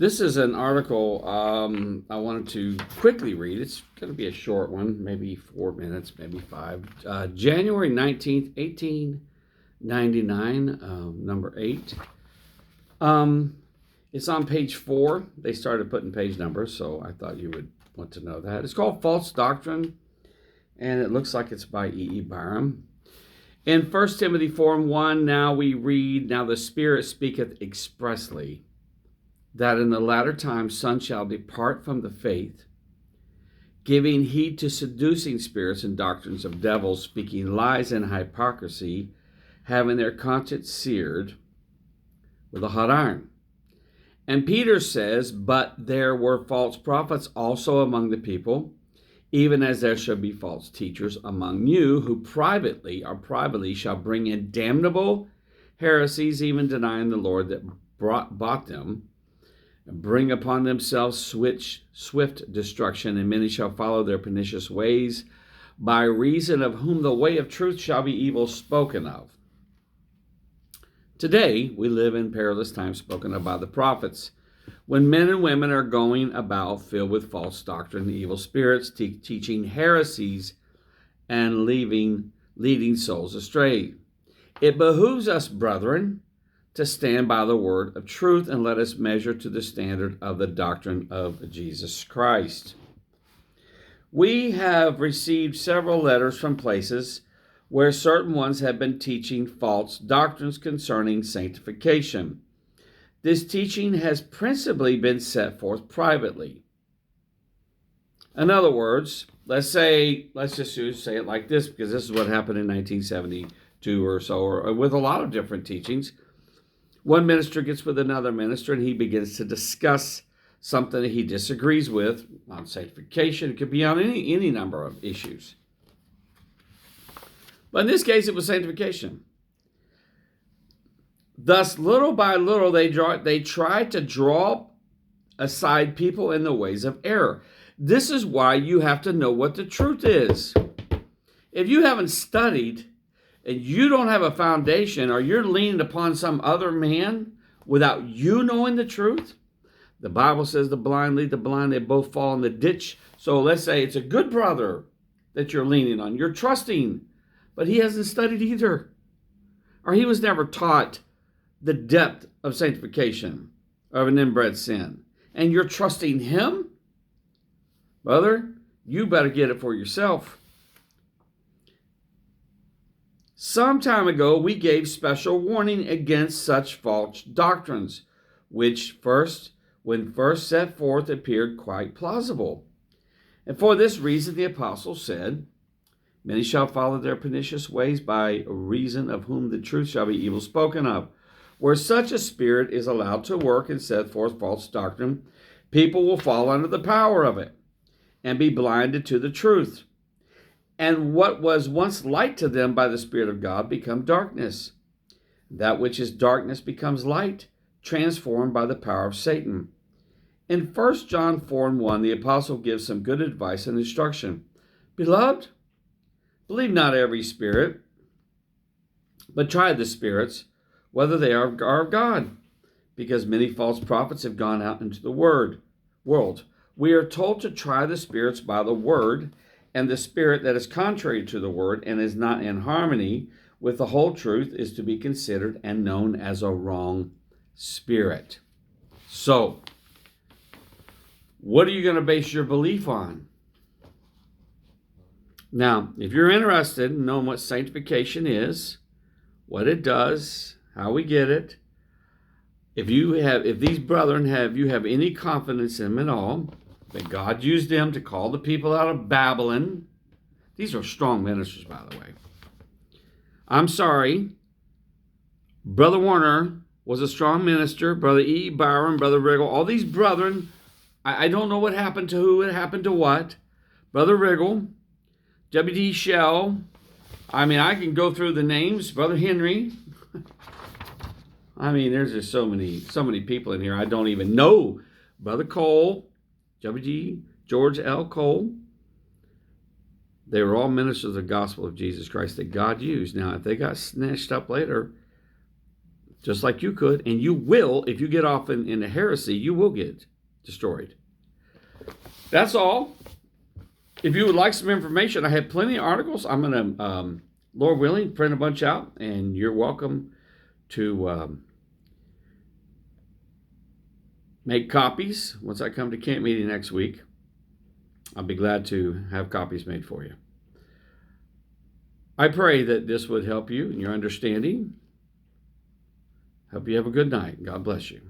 This is an article I wanted to quickly read. It's going to be a short one, maybe 4 minutes, maybe 5. January 19th, 1899, number 8. It's on page 4. They started putting page numbers, so I thought you would want to know that. It's called False Doctrine, and it looks like it's by E. Byrum. In 1 Timothy 4:1, now we read, Now the Spirit speaketh expressly, that in the latter times some shall depart from the faith, giving heed to seducing spirits and doctrines of devils, speaking lies and hypocrisy, having their conscience seared with a hot iron. And Peter says, But there were false prophets also among the people, even as there shall be false teachers among you, who privately shall bring in damnable heresies, even denying the Lord that bought them, and bring upon themselves swift destruction, and many shall follow their pernicious ways, by reason of whom the way of truth shall be evil spoken of. Today, we live in perilous times spoken of by the prophets, when men and women are going about filled with false doctrine, evil spirits, teaching heresies, and leading souls astray. It behooves us, brethren, to stand by the word of truth, and let us measure to the standard of the doctrine of Jesus Christ. We have received several letters from places where certain ones have been teaching false doctrines concerning sanctification. This teaching has principally been set forth privately. In other words, let's just say it like this, because this is what happened in 1972 or so, or with a lot of different teachings. One minister gets with another minister and he begins to discuss something that he disagrees with on sanctification. It could be on any number of issues. But in this case, it was sanctification. Thus, little by little, they try to draw aside people in the ways of error. This is why you have to know what the truth is. If you haven't studied, and you don't have a foundation, or you're leaning upon some other man without you knowing the truth, the Bible says the blind lead the blind, they both fall in the ditch. So let's say it's a good brother that you're leaning on, you're trusting, but he hasn't studied either, or he was never taught the depth of sanctification of an inbred sin, and you're trusting him, brother, you better get it for yourself. Some time ago, we gave special warning against such false doctrines, which when first set forth, appeared quite plausible. And for this reason, the apostle said, Many shall follow their pernicious ways, by reason of whom the truth shall be evil spoken of. Where such a spirit is allowed to work and set forth false doctrine, people will fall under the power of it and be blinded to the truth. And what was once light to them by the Spirit of God become darkness. That which is darkness becomes light, transformed by the power of Satan. In 1 John 4:1, the apostle gives some good advice and instruction. Beloved, believe not every spirit, but try the spirits, whether they are of God, because many false prophets have gone out into the world. We are told to try the spirits by the word, and the spirit that is contrary to the word and is not in harmony with the whole truth is to be considered and known as a wrong spirit. So, what are you going to base your belief on? Now, if you're interested in knowing what sanctification is, what it does, how we get it, if these brethren you have any confidence in them at all, that God used them to call the people out of Babylon. These are strong ministers, by the way. I'm sorry. Brother Warner was a strong minister. Brother E. Byrum, Brother Riggle, all these brethren, I don't know what happened to who, it happened to what. Brother Riggle, W.D. Shell, I can go through the names. Brother Henry. There's just so many people in here I don't even know. Brother Cole, W.D. George L. Cole. They were all ministers of the gospel of Jesus Christ that God used. Now, if they got snatched up later, just like you could, and you will, if you get off in a heresy, you will get destroyed. That's all. If you would like some information, I have plenty of articles. I'm going to, Lord willing, print a bunch out, and you're welcome to make copies once I come to camp meeting next week. I'll be glad to have copies made for you. I pray that this would help you in your understanding. Hope you have a good night. God bless you.